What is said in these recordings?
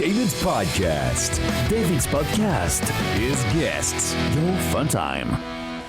David's Podcast. David's Podcast is guests. Your fun time.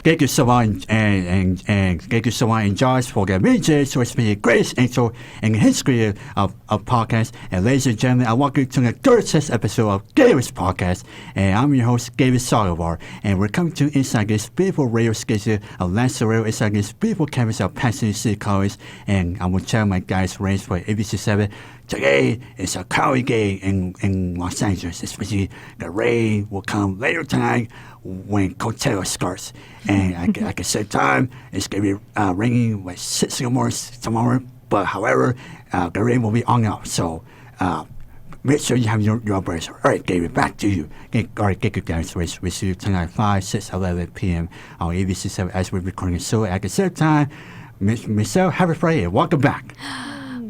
Thank you, Sylvain, and thank you, Sylvain and Josh, for the major source media greatest intro in the history of podcasts. And ladies and gentlemen, I welcome you to the 36th episode of David's Podcast. And I'm your host, David Solivar. And we're coming to inside this beautiful radio station of Lansdale, inside this beautiful campus of Pasadena City College. And I'm going to tell my guys raised for ABC7. Today is a cloudy day in Los Angeles, especially the rain will come later tonight when Coachella starts. And I can say time, it's going to be raining like 6 in the morning tomorrow. But however, the rain will be on and off. So make sure you have your umbrellas. All right, David, back to you. All right, thank you guys. We see you tonight at 5, 6, 11 p.m. on ABC7 as we're recording. So at the same time, Michelle, happy Friday. Welcome back.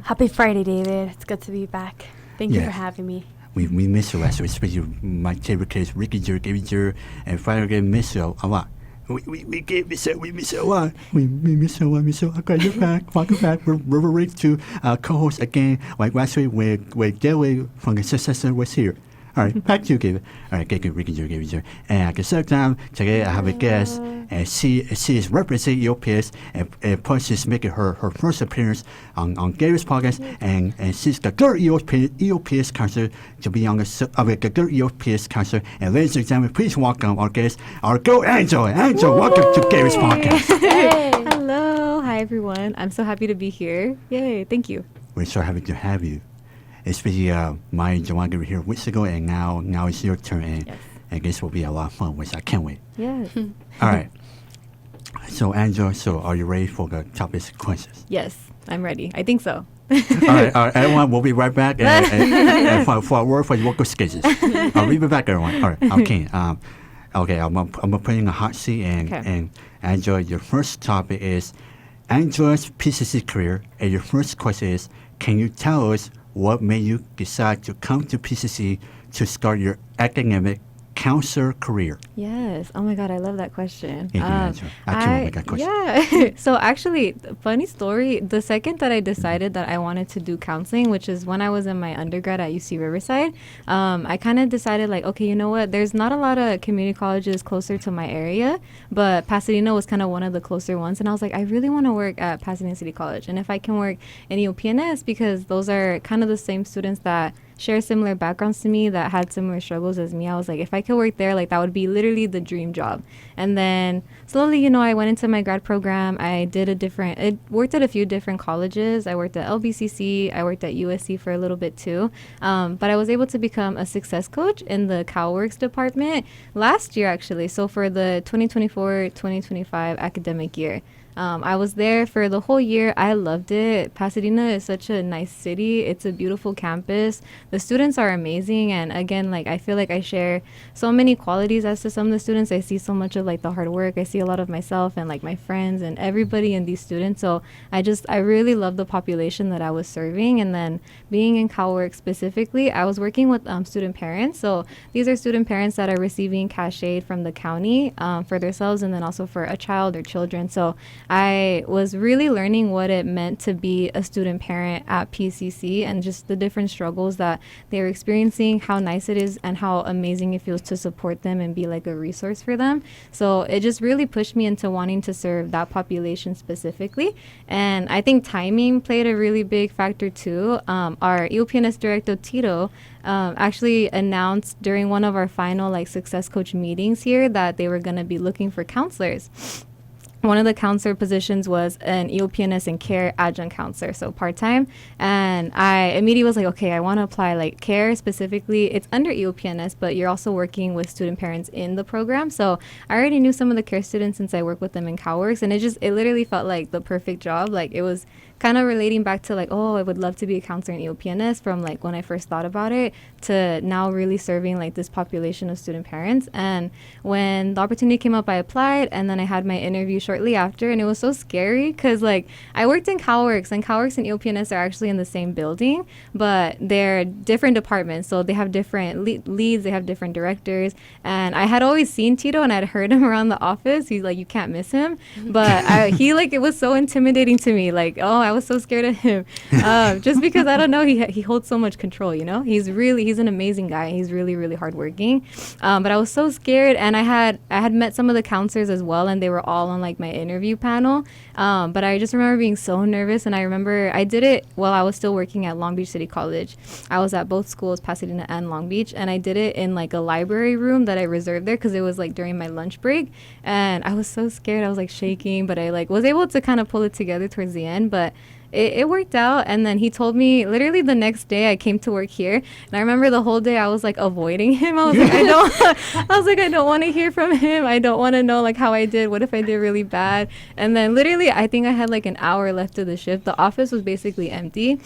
Happy Friday, David. It's good to be back. Thank you for having me. We miss you last week, especially my favorite kids, Ricky Jer, Gavy Jer, and Friday again, miss you a lot. We miss you a lot. We miss you a lot, miss you. Okay, you're back. Welcome back. We're ready to co-host again, like last week when Gary from the Successor was here. All right, back to you, David. All right, thank you, Ricky Jer, Gavy Jer. And at the same time, today I have a guest, and she is representing EOPS, and plus she's making her first appearance on Gary's podcast, and she's the third EOPS counselor to be on the third EOPS counselor. And ladies and gentlemen, please welcome our guest, our girl Angela. Angela, welcome to Gary's podcast. Hey. Hello. Hi, everyone. I'm so happy to be here. Yay. Thank you. We're so happy to have you. Especially Maya and Joanne were here weeks ago, and now it's your turn, and yes. I guess will be a lot of fun, which I can't wait. Yes. All right. So, Angela, are you ready for the topic questions? Yes, I'm ready. I think so. all right, everyone, we'll be right back and for a word for your local sketches. We'll be back, everyone. All right, okay. Okay, I'm gonna put in a hot seat, and Angela, your first topic is Angela's PCC career, and your first question is, can you tell us what made you decide to come to PCC to start your academic counselor career? Yes. Oh my God, I love that question. Thank you, Angela. I can't wait that question. Yeah. So actually, funny story. The second that I decided that I wanted to do counseling, which is when I was in my undergrad at UC Riverside, I kind of decided like, okay, you know what? There's not a lot of community colleges closer to my area, but Pasadena was kind of one of the closer ones. And I was like, I really want to work at Pasadena City College. And if I can work in EOPS, because those are kind of the same students that share similar backgrounds to me, that had similar struggles as me, I was like, if I could work there, like that would be literally the dream job. And then slowly, I went into my grad program. I worked at a few different colleges. I worked at LBCC. I worked at USC for a little bit too. But I was able to become a success coach in the CalWorks department last year, actually. So for the 2024-2025 academic year. I was there for the whole year. I loved it. Pasadena is such a nice city. It's a beautiful campus. The students are amazing. And again, like I feel like I share so many qualities as to some of the students. I see so much of like the hard work. I see a lot of myself and like my friends and everybody in these students. So I really love the population that I was serving. And then being in CalWorks specifically, I was working with student parents. So these are student parents that are receiving cash aid from the county for themselves and then also for a child or children. So I was really learning what it meant to be a student parent at PCC and just the different struggles that they were experiencing, how nice it is and how amazing it feels to support them and be like a resource for them. So it just really pushed me into wanting to serve that population specifically. And I think timing played a really big factor too. Our EOPS director, Tito, actually announced during one of our final like success coach meetings here that they were going to be looking for counselors. One of the counselor positions was an EOPS and care adjunct counselor, so part-time. And I immediately was like, okay, I want to apply like care specifically. It's under EOPS, but you're also working with student parents in the program. So I already knew some of the care students since I work with them in CalWorks, and it literally felt like the perfect job. Like it was kind of relating back to like, oh, I would love to be a counselor in EOPS from like when I first thought about it to now really serving like this population of student parents. And when the opportunity came up, I applied, and then I had my interview shortly after, and it was so scary because like I worked in CalWorks, and CalWorks and EOPS are actually in the same building, but they're different departments. So they have different leads, they have different directors, and I had always seen Tito and I'd heard him around the office. He's like, you can't miss him. But he like, it was so intimidating to me. Like, oh, I I was so scared of him, just because I don't know, he holds so much control. You know, he's an amazing guy. He's really, really hardworking. But I was so scared, and I had met some of the counselors as well, and they were all on like my interview panel. But I just remember being so nervous, and I remember I did it while I was still working at Long Beach City College. I was at both schools, Pasadena and Long Beach, and I did it in like a library room that I reserved there because it was like during my lunch break, and I was so scared. I was like shaking, but I like was able to kind of pull it together towards the end. But it worked out. And then he told me literally the next day I came to work here, and I remember the whole day I was like avoiding him. I was like, I don't want to hear from him. I don't want to know like how I did. What if I did really bad? And then literally I think I had like an hour left of the shift. The office was basically empty.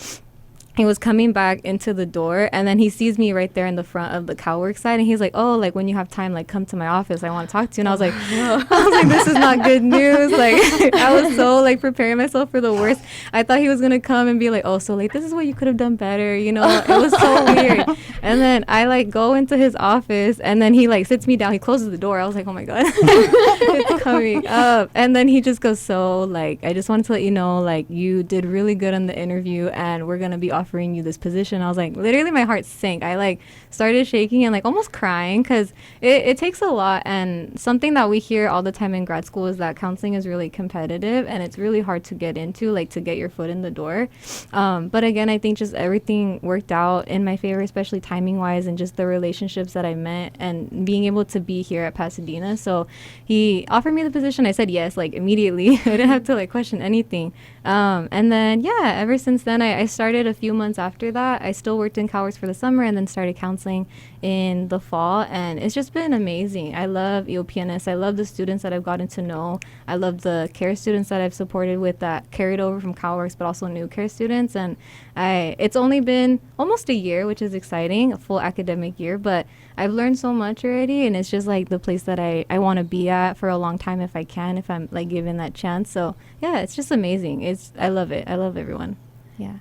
He was coming back into the door, and then he sees me right there in the front of the CalWorks side, and he's like, oh, like when you have time, like come to my office, I want to talk to you. And I was like, this is not good news. Like I was so like preparing myself for the worst. I thought he was gonna come and be like, oh, so like this is what you could have done better, you know. It was so weird. And then I like go into his office, and then he like sits me down, he closes the door. I was like, oh my god, it's coming up. And then he just goes, so like I just wanted to let you know, like you did really good on the interview, and we're gonna be offering you this position. I was like, literally my heart sank. I like started shaking and like almost crying, because it takes a lot. And something that we hear all the time in grad school is that counseling is really competitive, and it's really hard to get into, like to get your foot in the door. But again, I think just everything worked out in my favor, especially timing wise, and just the relationships that I met and being able to be here at Pasadena. So he offered me the position. I said yes, like immediately. I didn't have to like question anything. And then yeah, ever since then I started a few months after that. I still worked in CalWorks for the summer, and then started counseling in the fall, and it's just been amazing. I love EOPNS. I love the students that I've gotten to know. I love the care students that I've supported with that carried over from CalWorks, but also new care students. And it's only been almost a year, which is exciting, a full academic year, but I've learned so much already, and it's just like the place that I want to be at for a long time if I can, if I'm like given that chance. So yeah, it's just amazing. I love it. I love everyone. Yeah.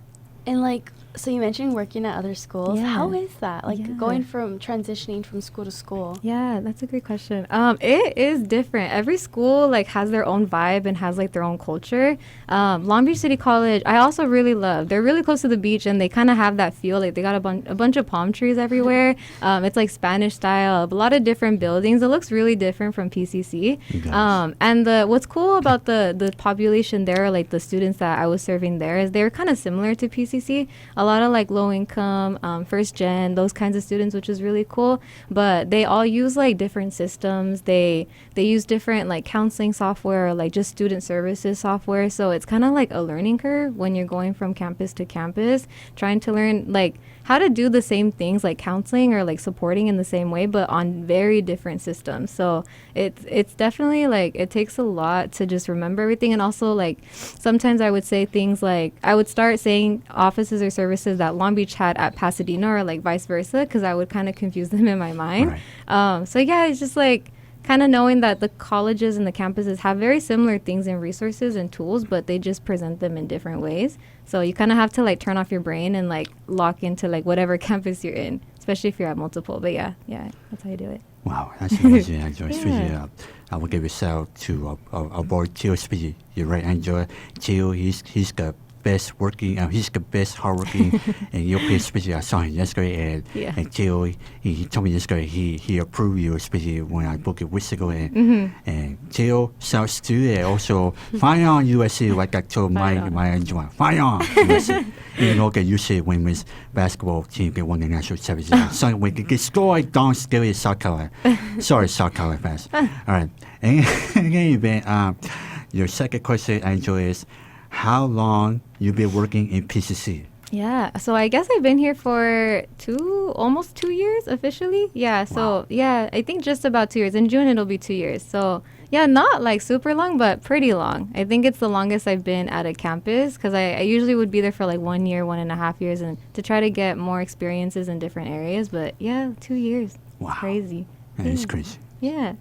And like, so you mentioned working at other schools. Yeah. How is that? Like Yeah. going from transitioning from school to school? Yeah, that's a great question. It is different. Every school like has their own vibe and has like their own culture. Long Beach City College, I also really love. They're really close to the beach, and they kind of have that feel. Like they got a bunch of palm trees everywhere. It's like Spanish style, a lot of different buildings. It looks really different from PCC. And what's cool about the population there, like the students that I was serving there, is they're kind of similar to PCC. A lot of like low income, first gen, those kinds of students, which is really cool. But they all use like different systems. They use different like counseling software, or like just student services software. So it's kind of like a learning curve when you're going from campus to campus, trying to learn like how to do the same things like counseling or like supporting in the same way, but on very different systems. So it's definitely like it takes a lot to just remember everything. And also like sometimes I would say things like I would start saying offices or services that Long Beach had at Pasadena, or like vice versa, because I would kind of confuse them in my mind. Right. So yeah, it's just like kind of knowing that the colleges and the campuses have very similar things and resources and tools, but they just present them in different ways. So you kind of have to like turn off your brain and like lock into like whatever campus you're in, especially if you're at multiple. But yeah, that's how you do it. Wow, that's amazing, Angela. Yeah. I will give a shout out to our boy Tito. Especially, you're right, Angela. Tito, he's the best working, he's the best hardworking in EOPS. Especially I saw him yesterday, and Tito, he told me yesterday he approved you, especially when I booked it weeks ago. And Tito shouts to it. Also, fire on USC, like I told my Angela, fire on USC. Even though the USC women's basketball team get won the national championship, so we can get scored down still in South Carolina. Sorry, South Carolina fans. All right, and again, your second question, Angela, is how long you been working in PCC? Yeah, so I guess I've been here for almost 2 years officially. Yeah, so yeah, I think just about 2 years. In June it'll be 2 years. So yeah, not like super long, but pretty long. I think it's the longest I've been at a campus, because I usually would be there for like 1 year, 1.5 years, and to try to get more experiences in different areas. But yeah, 2 years. Wow. It's crazy. That is crazy. Yeah.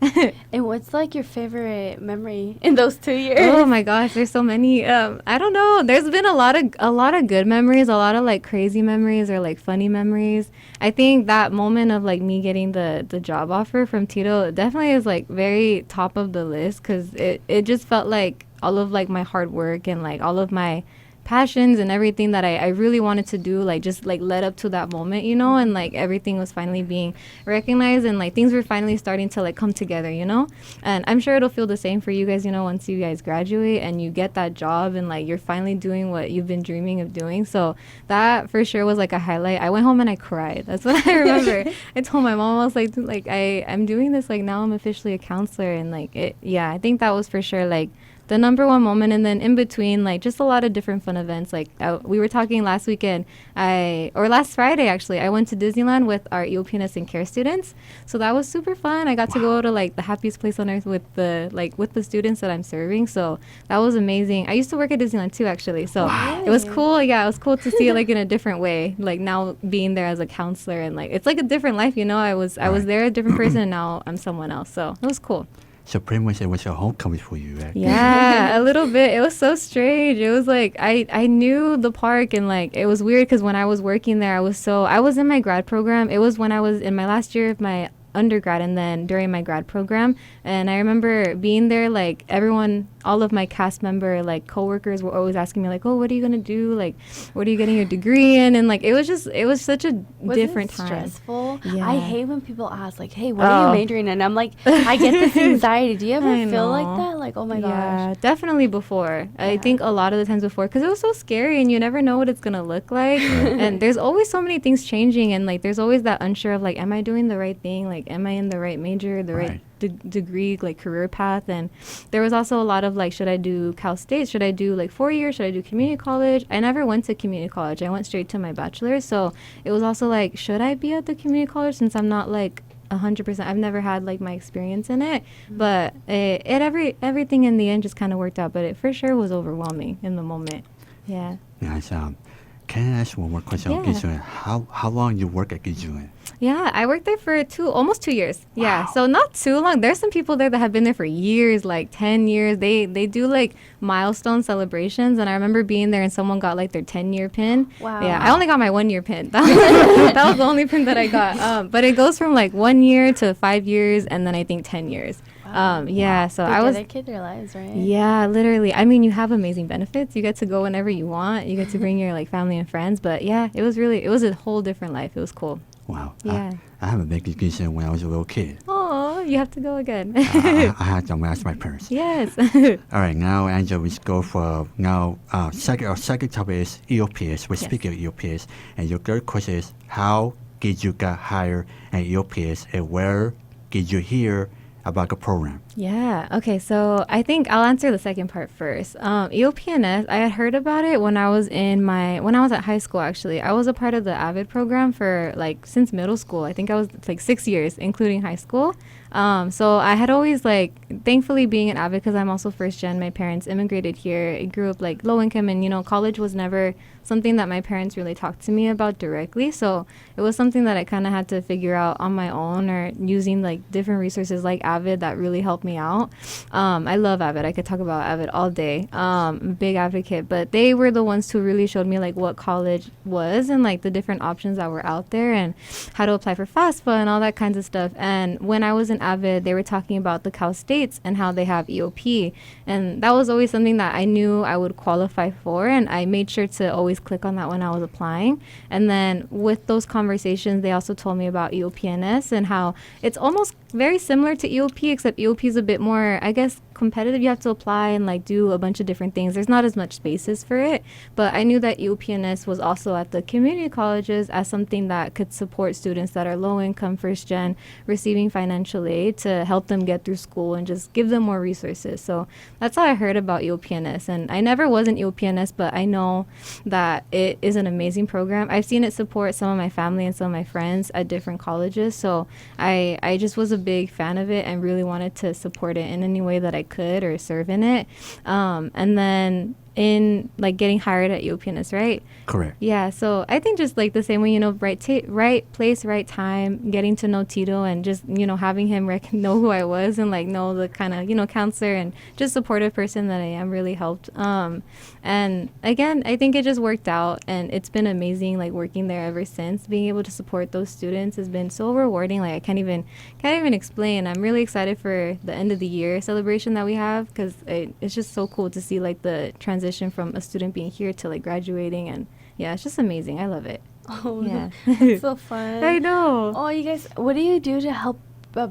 And what's like your favorite memory in those 2 years? Oh my gosh, there's so many. I don't know. There's been a lot of good memories, a lot of like crazy memories or like funny memories. I think that moment of like me getting the job offer from Tito definitely is like very top of the list, because it just felt like all of like my hard work and like all of my passions and everything that I really wanted to do, like just like led up to that moment, you know, and like everything was finally being recognized and like things were finally starting to like come together, you know. And I'm sure it'll feel the same for you guys, you know, once you guys graduate and you get that job and like you're finally doing what you've been dreaming of doing. So that for sure was like a highlight. I went home and I cried. That's what I remember. I told my mom, I was like I'm doing this, like now I'm officially a counselor, and like I think that was for sure like the number one moment. And then in between, like just a lot of different fun events. Like we were talking last weekend, last Friday actually, I went to Disneyland with our EOPNS and care students. So that was super fun. I got to go to like the happiest place on earth with the students that I'm serving. So that was amazing. I used to work at Disneyland too, actually. So it was cool. Yeah, it was cool to see it like in a different way. Like now being there as a counselor, and like it's like a different life, you know. I was there a different person, and now I'm someone else. So it was cool. So pretty much it was a homecoming for you, right? Yeah, a little bit. It was so strange. It was like I knew the park, and like it was weird because when I was working there, I was in my grad program. It was when I was in my last year of my undergrad and then during my grad program, and I remember being there, like everyone, all of my cast member like coworkers were always asking me like, oh, what are you gonna do, like what are you getting your degree in? And like it was such a different time. Stressful. Yeah. I hate when people ask like, hey, what are you majoring in? I'm like, I get this anxiety. Do you ever feel like that, like, oh my gosh? Yeah, definitely before. I think a lot of the times before, because it was so scary and you never know what it's gonna look like. And there's always so many things changing, and like there's always that unsure of like, am I doing the right thing, like am I in the right major, the right degree, like career path. And there was also a lot of like, should I do Cal State, should I do like 4 years, should I do community college? I never went to community college. I went straight to my bachelor's. So it was also like, should I be at the community college since I'm not like 100%, I've never had like my experience in it. But everything in the end just kind of worked out, but it for sure was overwhelming in the moment. Yeah. Nice. Can I ask one more question on Gijun? How long you work at Gijun? Yeah, I worked there for almost 2 years. Yeah, so not too long. There's some people there that have been there for years, like 10 years. They do like milestone celebrations, and I remember being there and someone got like their 10-year pin. Wow. Yeah, I only got my 1-year pin. That was the only pin that I got. But it goes from like 1 year to 5 years, and then I think 10 years. Yeah, so I was dedicate their lives, right? Yeah, literally. I mean, you have amazing benefits. You get to go whenever you want. You get to bring your like family and friends. But yeah, it was a whole different life. It was cool. Wow. Yeah. I haven't been to Gijun when I was a little kid. Oh, you have to go again. I had to ask my parents. Yes. All right, now Angela, we go for now. Our second topic is EOPS. We're speaking of EOPS, and your third question is how did you get hired at EOPS, and where did you hear about the program? Yeah. Okay. So I think I'll answer the second part first. EOPNS, I had heard about it when I was at high school. Actually, I was a part of the AVID program for like since middle school. I think I was like 6 years, including high school. So I had always like, thankfully being an AVID, because I'm also first gen. My parents immigrated here. I grew up like low income, and college was never something that my parents really talked to me about directly. So it was something that I kind of had to figure out on my own, or using like different resources like AVID that really helped me out. I love AVID. I could talk about AVID all day. Big advocate, but they were the ones who really showed me like what college was and like the different options that were out there and how to apply for FAFSA and all that kinds of stuff. And when I was in AVID, they were talking about the Cal States and how they have EOP. And that was always something that I knew I would qualify for. And I made sure to always click on that when I was applying. And then with those conversations, they also told me about EOPNS and how it's almost very similar to EOP, except EOP is a bit more, I guess, competitive. You have to apply and like do a bunch of different things. There's not as much spaces for it, but I knew that EOPNS was also at the community colleges as something that could support students that are low income, first gen, receiving financial aid to help them get through school and just give them more resources. So that's how I heard about EOPNS. And I never was in EOPNS, but I know that it is an amazing program. I've seen it support some of my family and some of my friends at different colleges. So I just was a big fan of it and really wanted to support it in any way that I could or serve in it. And then in like getting hired at EOPNS, right? Correct. Yeah, so I think just like the same way, right place, right time, getting to know Tito and just, having him know who I was and like know the kind of, counselor and just supportive person that I am really helped. And again, I think it just worked out and it's been amazing like working there ever since. Being able to support those students has been so rewarding. Like I can't even explain. I'm really excited for the end of the year celebration that we have because it's just so cool to see like the transition transition from a student being here to like graduating, and yeah, it's just amazing. I love it. Oh, Yeah. that's so fun. I know. Oh, you guys, what do you do to help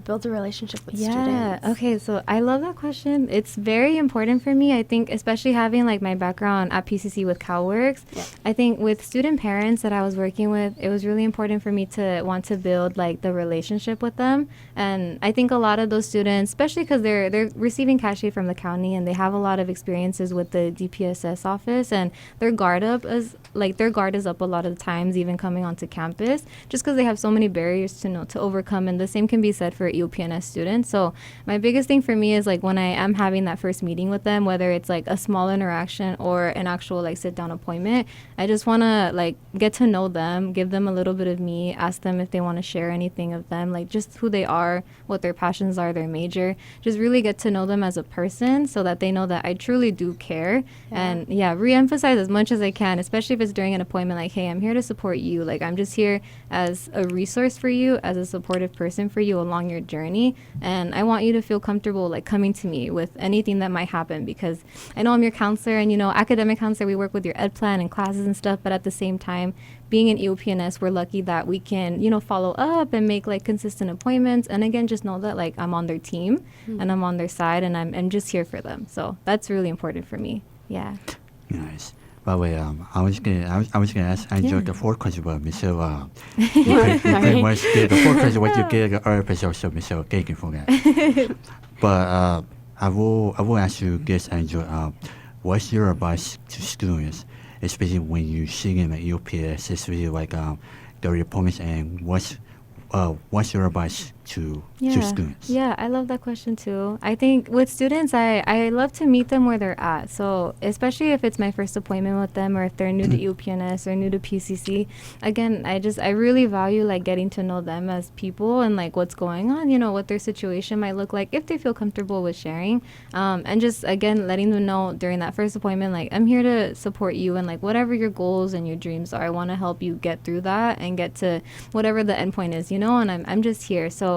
build a relationship with students? Okay, so I love that question. It's very important for me. I think especially having like my background at PCC with CalWorks, I think with student parents that I was working with, it was really important for me to want to build like the relationship with them. And I think a lot of those students, especially because they're receiving cash aid from the county and they have a lot of experiences with the DPSS office, and their guard is up a lot of the times, even coming onto campus, just because they have so many barriers to overcome. And the same can be said for EOPNS students. So my biggest thing for me is like when I am having that first meeting with them, whether it's like a small interaction or an actual like sit down appointment, I just want to like get to know them, give them a little bit of me, ask them if they want to share anything of them, like just who they are, what their passions are, their major, just really get to know them as a person so that they know that I truly do care. And re-emphasize as much as I can, especially if it's during an appointment, like, hey, I'm here to support you. Like, I'm just here as a resource for you, as a supportive person for you along your journey, and I want you to feel comfortable like coming to me with anything that might happen, because I know I'm your counselor, and academic counselor, we work with your ed plan and classes and stuff, but at the same time, being an EOPNS, we're lucky that we can follow up and make like consistent appointments, and again, just know that like I'm on their team and I'm on their side, and I'm just here for them. So that's really important for me. Nice. By the way, I was gonna ask Angela the fourth question about so you pretty much did the fourth question what you get episode, so thank you for that. But I will ask you this, Angela, what's your advice to students, especially when you sing in the EOPS, especially like the appointments, and what's your advice to students? Yeah, I love that question too. I think with students, I love to meet them where they're at. So especially if it's my first appointment with them, or if they're new to EOPNS or new to PCC, again, I really value like getting to know them as people and like what's going on, what their situation might look like, if they feel comfortable with sharing, and just again letting them know during that first appointment, like I'm here to support you, and like whatever your goals and your dreams are, I want to help you get through that and get to whatever the end point is, and I'm just here. So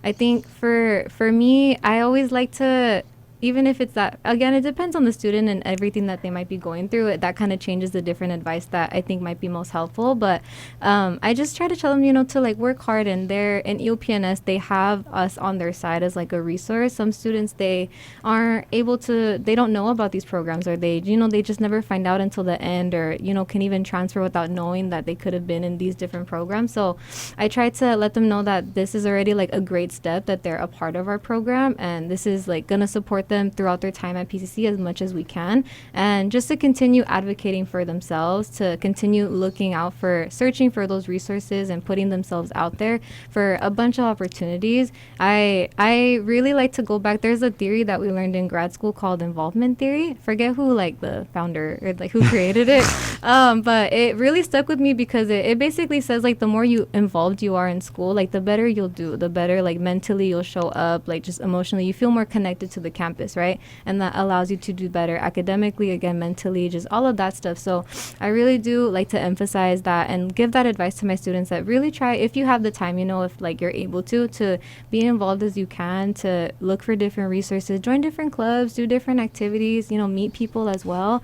I think for me, I always like to, even if it's that, again, it depends on the student and everything that they might be going through. That kind of changes the different advice that I think might be most helpful. But I just try to tell them, to like work hard, and they're in EOPNS, they have us on their side as like a resource. Some students, they aren't able to, they don't know about these programs, or they just never find out until the end, or, can even transfer without knowing that they could have been in these different programs. So I try to let them know that this is already like a great step, that they're a part of our program, and this is like going to support them throughout their time at PCC as much as we can, and just to continue advocating for themselves, to continue looking out for, searching for those resources and putting themselves out there for a bunch of opportunities. I really like to go back. There's a theory that we learned in grad school called involvement theory. Forget who like the founder or like who created it, but it really stuck with me because it basically says like the more involved you are in school, like the better you'll do, the better like mentally you'll show up, like just emotionally you feel more connected to the campus, right? And that allows you to do better academically, again, mentally, just all of that stuff. So I really do like to emphasize that and give that advice to my students, that really try, if you have the time, if like you're able to be involved as you can, to look for different resources, join different clubs, do different activities, meet people as well.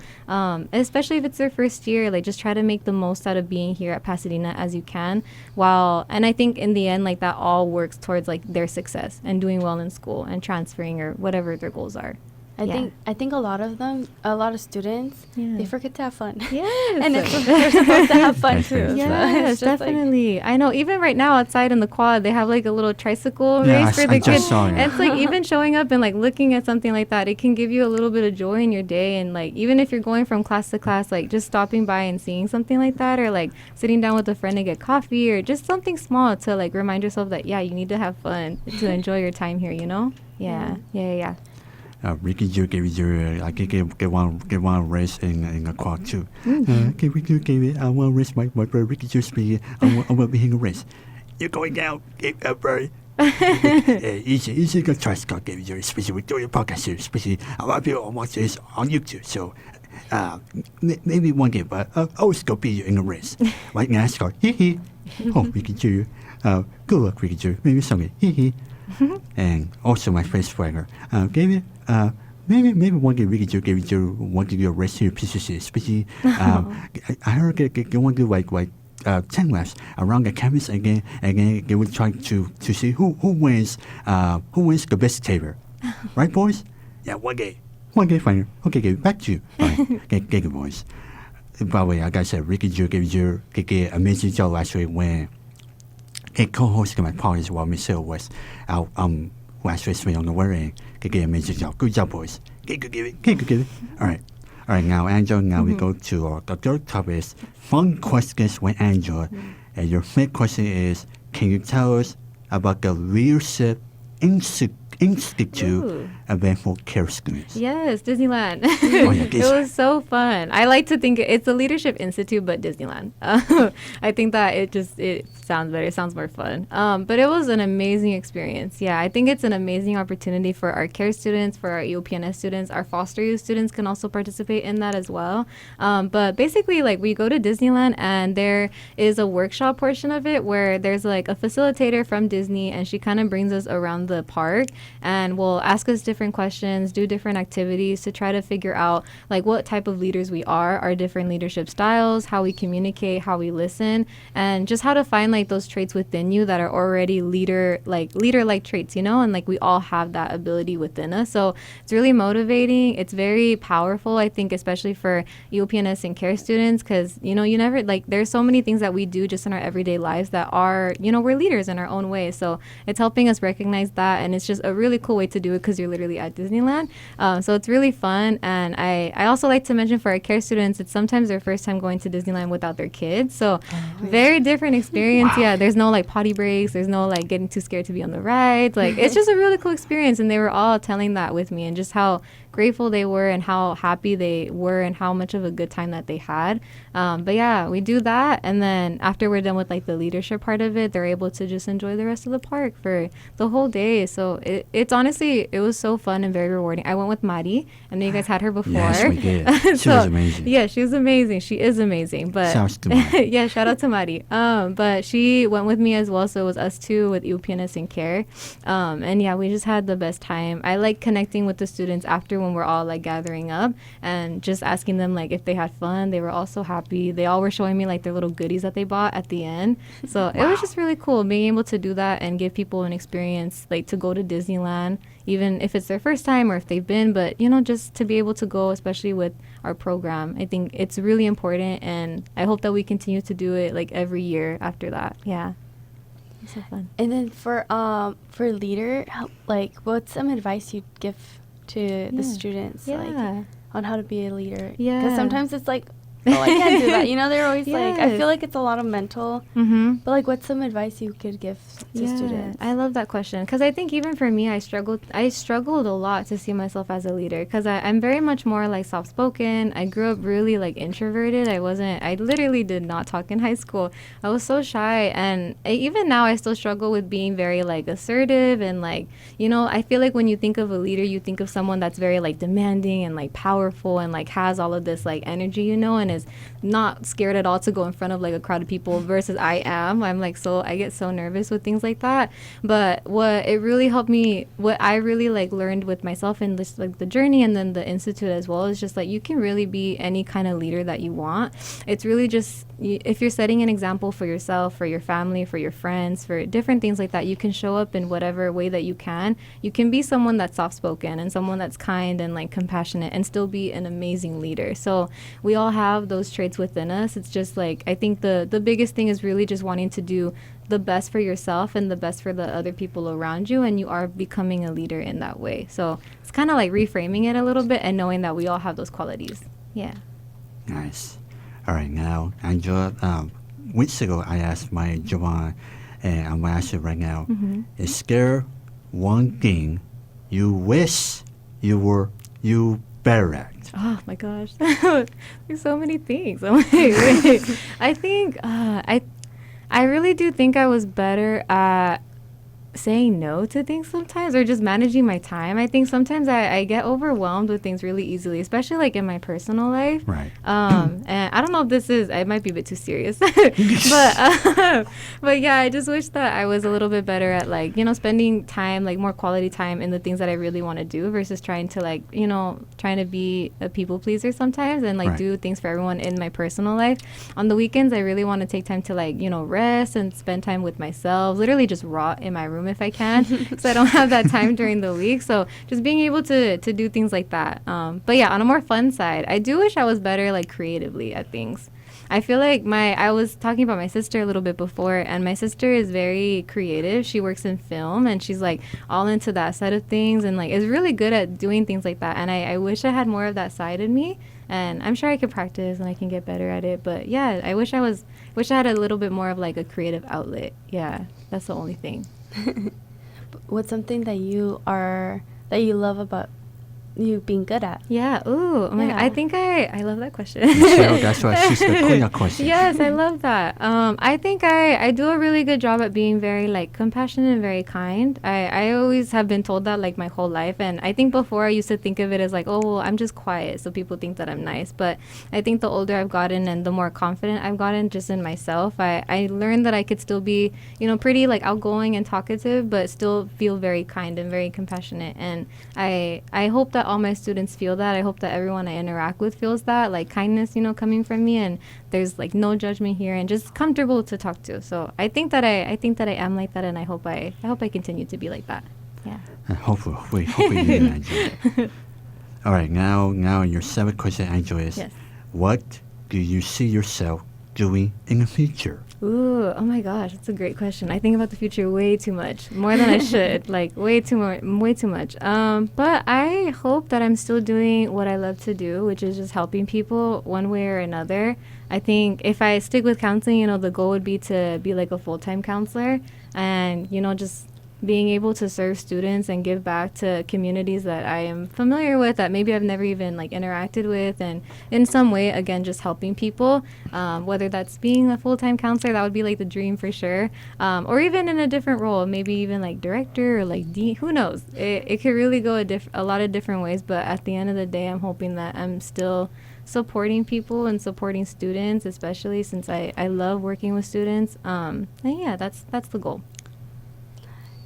Especially if it's their first year, like just try to make the most out of being here at Pasadena as you can. And I think in the end, like that all works towards like their success and doing well in school and transferring or whatever their goals are. I think a lot of students, they forget to have fun. Yes. And they're supposed to have fun too. Yes, definitely. I know, even right now outside in the quad, they have like a little tricycle race for the kids. And it's like even showing up and like looking at something like that, it can give you a little bit of joy in your day. And like even if you're going from class to class, like just stopping by and seeing something like that, or like sitting down with a friend to get coffee, or just something small to like remind yourself that you need to have fun to enjoy your time here, Yeah. Ricky, you gave you get one race in a quad too. Can we give it? I want to race my brother Ricky. Just be I want to be in a race. You're going out, bro. Easy go try to give you, especially with your podcast series. Especially a lot of people watch this on YouTube. So maybe one game, but I always go be in a race. Like NASCAR, hee. Oh, Ricky, you. Good luck, Ricky. Maybe something, hee. And also my face swagger. maybe one day we could do one to do a race here PCC, especially I heard they want to do like 10 laps around the campus again they will try to see who wins the best taper. Right, boys? Yeah, one day fine. Okay, back to you. Right. Okay, boys. By the way, like I said, Ricky Joe gave you an amazing job last week when he co-hosted my podcast while Michelle was out last week on the wedding. He amazing job. Good job, boys. Good. All right, now, Angela, we go to the third topic is fun questions with Angela. And your first question is, can you tell us about the Leadership Institute event for care students? Yes, Disneyland. Oh, yeah, It was so fun. I like to think it's a Leadership Institute, but Disneyland. I think that it sounds better. It sounds more fun. But it was an amazing experience. Yeah, I think it's an amazing opportunity for our care students, for our EOPNS students. Our foster youth students can also participate in that as well. But basically, like, we go to Disneyland and there is a workshop portion of it where there's like a facilitator from Disney, and she kind of brings us around the park and will ask us different questions, do different activities to try to figure out like what type of leaders we are, our different leadership styles, how we communicate, how we listen, and just how to find like those traits within you that are already leader-like traits, you know, and like we all have that ability within us. So it's really motivating. It's very powerful, I think, especially for EOPNS and care students, because, you know, you never, like, there's so many things that we do just in our everyday lives that are, you know, we're leaders in our own way. So it's helping us recognize that, and it's just a really cool way to do it because you're literally at Disneyland. So it's really fun. And I also like to mention for our care students, it's sometimes their first time going to Disneyland without their kids. So very different experience. Wow. Yeah, there's no like potty breaks. There's no like getting too scared to be on the rides. Like, it's just a really cool experience. And they were all telling that with me and just how grateful they were and how happy they were and how much of a good time that they had. But yeah, we do that. And then after we're done with like the leadership part of it, they're able to just enjoy the rest of the park for the whole day. So it's honestly, it was so fun and very rewarding. I went with Mari. I know you guys had her before. Yes, we did. She was amazing. Yeah, she was amazing. She is amazing. But shout out to Mari. Yeah, shout out to Mari. But she went with me as well. So it was us two with EOPNS and care. And yeah, we just had the best time. I like connecting with the students after when we're all like gathering up and just asking them like if they had fun. They were all so happy. They all were showing me like their little goodies that they bought at the end. So it was just really cool being able to do that and give people an experience, like to go to Disneyland, even if it's their first time or if they've been, but you know, just to be able to go, especially with our program. I think it's really important, and I hope that we continue to do it like every year after that. Yeah. It's so fun. And then for leader, like, what's some advice you'd give to the students, like, on how to be a leader? Yeah. Because sometimes it's like, oh, I can't do that. You know, they're always like, I feel like it's a lot of mental. But like, what's some advice you could give to students? I love that question, because I think even for me, I struggled a lot to see myself as a leader, because I'm very much more like soft-spoken. I grew up really like introverted. I literally did not talk in high school. I was so shy, and even now I still struggle with being very like assertive, and like, you know, I feel like when you think of a leader, you think of someone that's very like demanding and like powerful and like has all of this like energy, you know, and is not scared at all to go in front of like a crowd of people, versus I get so nervous with things like that. But what it really helped me, what I really like learned with myself in this like the journey and then the institute as well, is just like you can really be any kind of leader that you want. It's really just if you're setting an example for yourself, for your family, for your friends, for different things like that, you can show up in whatever way that you can. You can be someone that's soft-spoken and someone that's kind and like compassionate and still be an amazing leader. So we all have those traits within us. It's just like, I think the biggest thing is really just wanting to do the best for yourself and the best for the other people around you, and you are becoming a leader in that way. So it's kind of like reframing it a little bit and knowing that we all have those qualities. Yeah. Nice. All right, now, Angela, weeks ago I asked my Joanne, and I'm going to ask you right now, is there one thing you wish you better at? Oh my gosh, there's so many things. I think I really do think I was better at saying no to things sometimes, or just managing my time. I think sometimes I get overwhelmed with things really easily, especially like in my personal life. Right. And I don't know if it might be a bit too serious, but yeah, I just wish that I was a little bit better at like, spending time, like more quality time in the things that I really want to do versus trying to like, trying to be a people pleaser sometimes and like do things for everyone in my personal life. On the weekends, I really want to take time to like, rest and spend time with myself, literally just rot in my room if I can, because I don't have that time during the week. So just being able to do things like that. But yeah, on a more fun side, I do wish I was better like creatively at things. I feel like I was talking about my sister a little bit before, and my sister is very creative. She works in film, and she's like all into that side of things, and like is really good at doing things like that. And I wish I had more of that side in me, and I'm sure I could practice and I can get better at it. But yeah, I wish I had a little bit more of like a creative outlet. Yeah, that's the only thing. What's something that you love about you being good at? Yeah. Ooh. Oh my God. I think I love that question. Michelle, that's why she's the queen of questions. Yes, I love that. I think I do a really good job at being very like compassionate and very kind. I always have been told that like my whole life, and I think before I used to think of it as like, oh, well, I'm just quiet, so people think that I'm nice. But I think the older I've gotten and the more confident I've gotten just in myself, I learned that I could still be, pretty like outgoing and talkative, but still feel very kind and very compassionate. And I hope that all my students feel that. I hope that everyone I interact with feels that, like kindness, coming from me, and there's like no judgment here and just comfortable to talk to. So I think that I am like that, and I hope I continue to be like that. Yeah. Hopefully you do, Angela. All right, now your seventh question, Angela, is what do you see yourself doing in the future? Ooh, oh my gosh, that's a great question. I think about the future way too much, more than I should, like way too much. But I hope that I'm still doing what I love to do, which is just helping people one way or another. I think if I stick with counseling, the goal would be to be like a full-time counselor and, just being able to serve students and give back to communities that I am familiar with that maybe I've never even like interacted with, and in some way, again, just helping people, whether that's being a full-time counselor, that would be like the dream for sure, or even in a different role, maybe even like director or like dean, who knows, it could really go a lot of different ways. But at the end of the day, I'm hoping that I'm still supporting people and supporting students, especially since I love working with students, and yeah, that's the goal.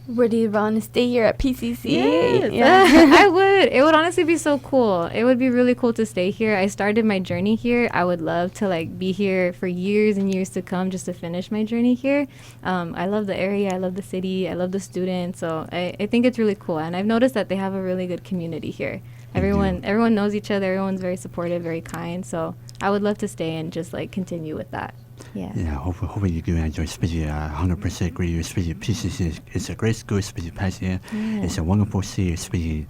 Where do you want to stay here at PCC? Yes. Yeah. I would. It would honestly be so cool. It would be really cool to stay here. I started my journey here. I would love to like be here for years and years to come just to finish my journey here. I love the area. I love the city. I love the students. So I think it's really cool. And I've noticed that they have a really good community here. Everyone knows each other. Everyone's very supportive, very kind. So I would love to stay and just like continue with that. Yeah. Yeah, hopefully you do enjoy. Especially 100% agree. Especially PCC is a great school. Especially Pasadena, it's a wonderful city. Especially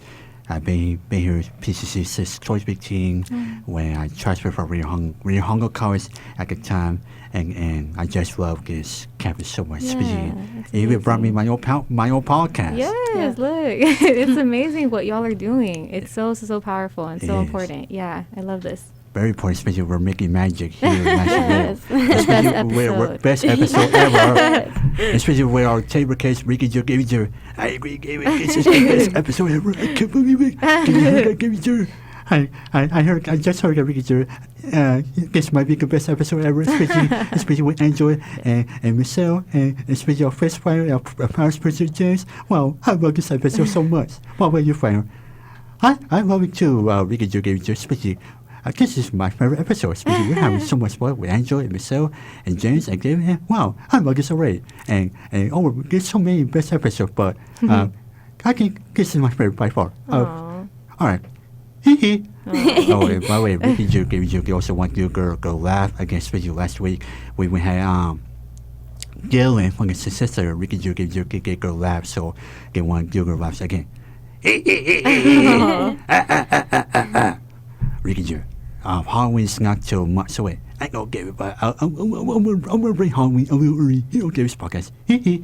been here at PCC since 2015 when I transferred from Rio Hondo College at the time, and I just love this campus so much. Especially it even brought me my own podcast. Yes, look, it's amazing what y'all are doing. It's so powerful and so important. Yeah, I love this. Very important, especially we're making magic here in Nashville. We're best episode ever. Especially with our table case, Ricky Joe gave it. I agree, it's the best episode ever. I can't believe it. Can you hear that, Gavin Joe? I just heard that Ricky Joe. This might be the best episode ever, especially with Angela and Michelle, and especially our first fire, our past person James. Wow, I love this episode so much. What about you, Fire? I love it too, Ricky Joe gave it, especially. This is my favorite episode. Especially we're having so much fun with Angela and Michelle and James and David. Wow, I love this already. And there's so many best episodes, but I think this is my favorite by far. All right. And by the way, Ricky Joe also want to do go laugh again. Especially last week we had Dylan from his sister. Ricky Joe get girl laugh, so they want to do girl laughs again. Ricky Joe. Halloween's not so much away. I don't give it, but I'm gonna bring Halloween a little early. You don't give this podcast. Ricky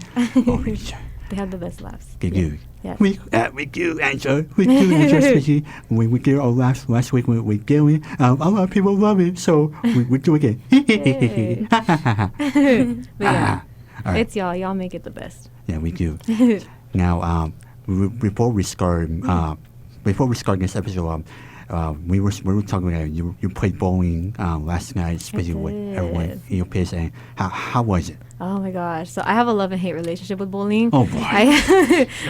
Joe. They have the best laughs. They do. Yes. We do, Angela. Especially when we get our laughs last week with Gillian. A lot of people love it, so we do it again. But yeah, it's y'all. Y'all make it the best. Yeah, we do. Now, before we start this episode, we were talking about you played bowling last night, especially with everyone in EOPS. And how was it? Oh my gosh. So I have a love and hate relationship with bowling. Oh boy.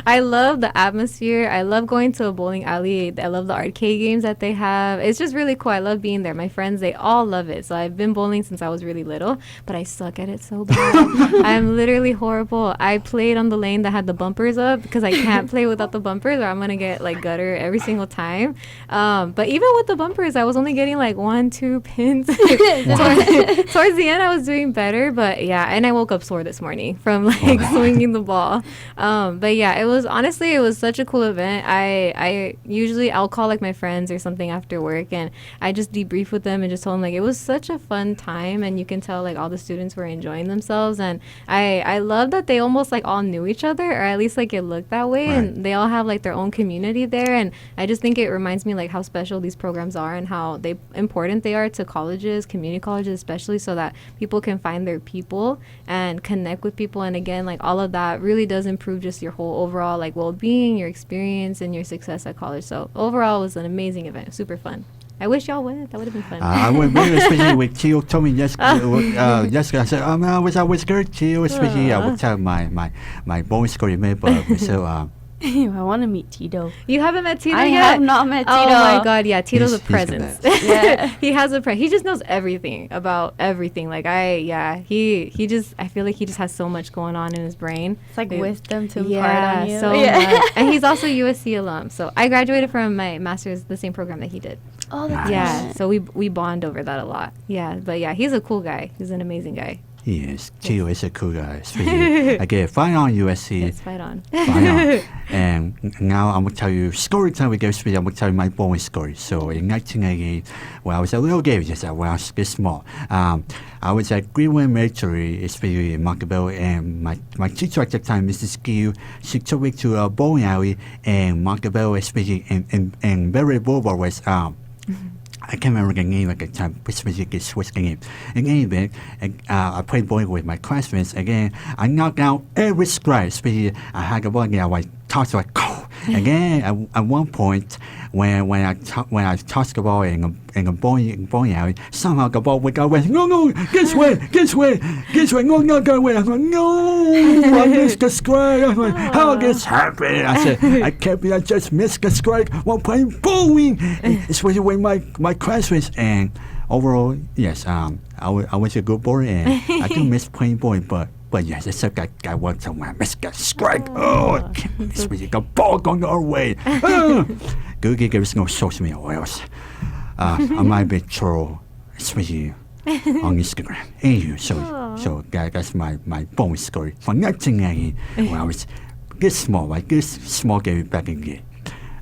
I love the atmosphere. I love going to a bowling alley. I love the arcade games that they have. It's just really cool. I love being there. My friends, they all love it. So I've been bowling since I was really little, but I suck at it so bad. I'm literally horrible. I played on the lane that had the bumpers up because I can't play without the bumpers or I'm going to get like gutter every single time. But even with the bumpers, I was only getting like 1-2 pins. Towards the end, I was doing better, but yeah, and I woke up sore this morning from like swinging the ball. But yeah, it was such a cool event. I'll call like my friends or something after work and I just debrief with them and just told them like it was such a fun time and you can tell like all the students were enjoying themselves and I love that they almost like all knew each other or at least like it looked that way and they all have like their own community there and I just think it reminds me like how special these programs are and how important they are to colleges, community colleges especially so that people can find their people and connect with people and again like all of that really does improve just your whole overall like well-being, your experience and your success at college. So overall it was an amazing event, super fun. I wish y'all went. That would have been fun. I went especially with Tito told me yesterday. I said, I was good, Tito. Especially I would tell my bowling story, but so. I want to meet Tito. You haven't met Tito yet? I have not met Tito. Oh my god, yeah, Tito's a presence. Yeah. He has a he just knows everything about everything. Like he just I feel like he just has so much going on in his brain. It's like wisdom to impart on you. So much. And he's also USC alum. So I graduated from my master's the same program that he did. Oh, that's yeah. So we bond over that a lot. Yeah, but yeah, he's a cool guy. He's an amazing guy. He is. Tito is a cool guy. Okay, fight on USC. Yes, fight on. Fight on. And now I'm going to tell you story time. I'm going to tell you my bowling story. So in 1988, when I was a little kid, just when I was this small, I was at Greenwood Elementary, especially in Montebello, and my teacher at the time, Mrs. Gill, she took me to a bowling alley in Montebello, especially in Berry Boulevard was I can't remember the name at the time, specifically Swiss game. In any event, I played bowling with my classmates. Again, I knocked out every strike. Especially, I had the ball again. I tossed like, again, at one point, when I tossed the ball in a bowling alley, somehow the ball would go away. No, guess what? No, go away. I'm like, no, I missed the strike. I'm like, how this happened? I said, I can't be. I just missed the strike while playing bowling. Especially with my classmates. And overall, yes, I was a good bowler and I do miss playing bowling, but yes, except that I want someone missed that strike. Oh, especially the ball going our way. Good gives no social media else. I might be troll, especially on Instagram. Anyway, so that's my bowling story from 1990 when I was this small game back again.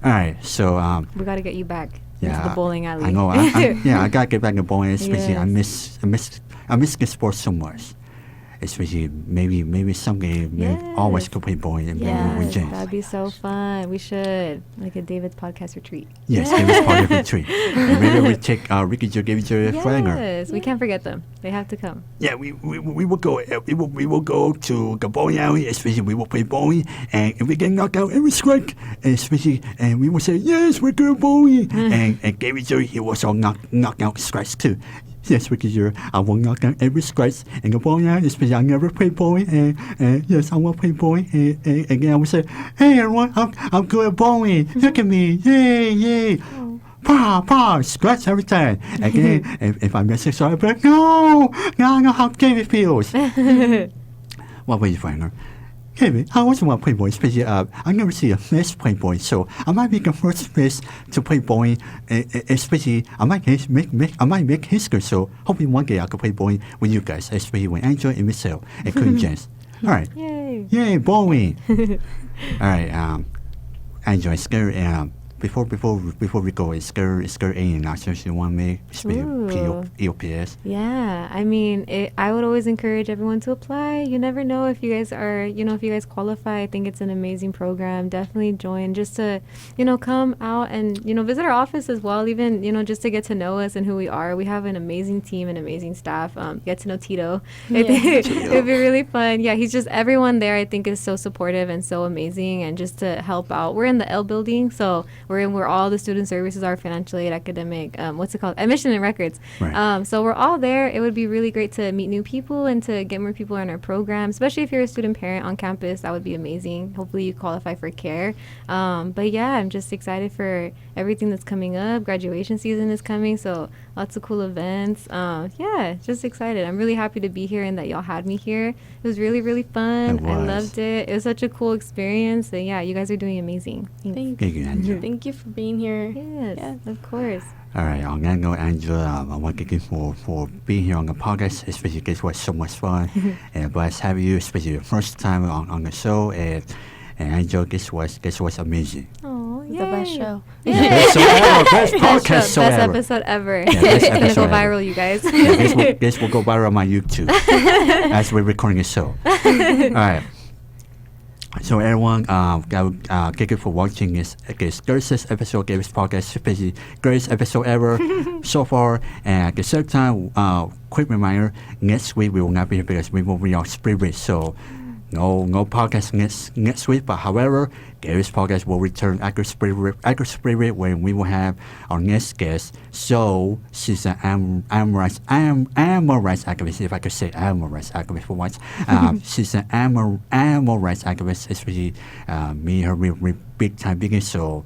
All right, so we got to get you back. Yeah, into the bowling alley. I know. I gotta get back to bowling. Especially, Yes. I miss the sport so much. Especially, maybe someday, always go play bowling and maybe with James. That'd be so fun. We should like a David's podcast retreat. Yes, David's podcast retreat. And maybe we take Ricky Joe, David Joe, Flanger. Yes, we can't forget them. They have to come. Yeah, we will go. We will go to the bowling alley. Especially, we will play bowling, and if we get knocked out every strike, especially, and we will say yes, we're good bowling. And David Joe, he was all knock out strikes too. Yes, because I will knock down every strike in the bowling alley, especially I never play bowling, and yes, I will play bowling, and again I will say, hey everyone, I'm good at bowling, look at me, yay, pa, scratch every time. Again, if I miss a strike, I'll be like, no, now I know how David feels. What about you, Frank? Hey, I also want to play bowling, especially I never see a miss play bowling, so I might be the first miss to play bowling, especially I might make history, so hopefully one day I can play bowling with you guys, especially with Angela and Michelle and Queen Jens. All right. Yay, bowling. All right, Angela, it's scary. before we go, is there any announcements you want to make? EOPS. Yeah, I mean, I would always encourage everyone to apply. You never know if you guys are, if you guys qualify. I think it's an amazing program. Definitely join just to, come out and, visit our office as well, even, just to get to know us and who we are. We have an amazing team and amazing staff. Get to know Tito. Yeah. It'd be really fun. Yeah, he's just, everyone there I think is so supportive and so amazing, and just to help out. We're in the L building, so we're in where all the student services are, financial aid, academic, admission and records. Right. So we're all there. It would be really great to meet new people and to get more people in our program, especially if you're a student parent on campus. That would be amazing. Hopefully you qualify for care. But yeah, I'm just excited for everything that's coming up. Graduation season is coming, so lots of cool events. Yeah, just excited. I'm really happy to be here and that y'all had me here. It was really, really fun. I loved it. It was such a cool experience. And yeah, you guys are doing amazing. Thank you, Angela. Thank you for being here. Yes, of course. All right, on that note, Angela, I want to thank you for being here on the podcast. Especially, this was so much fun, and blessed to have you, especially the first time on the show. And Angela, this was amazing. Oh, The best show. Best podcast show best ever. episode ever. Yeah, best It's gonna episode go ever. viral, you guys. Yeah, this will go viral on my YouTube as we're recording a show. All right. So everyone, thank you for watching this greatest episode of this podcast, especially greatest episode ever so far. And at the same time, quick reminder: next week we will not be here because we will be on spring break. So no podcast next week. But however, this podcast will return after spring break when we will have our next guest. So she's an animal rights activist, if I could say animal rights activist for once. She's an animal rights activist, especially me and her we're big time biggie. So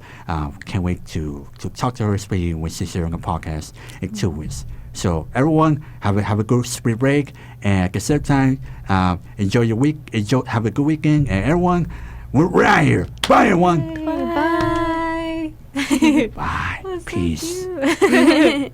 can't wait to talk to her, especially when she's here on the podcast in 2 weeks. So everyone, have a good spring break, and at the same time, enjoy your week. Have a good weekend, and everyone, we're out here. Bye, everyone. Bye. Bye. That was so Peace. cute.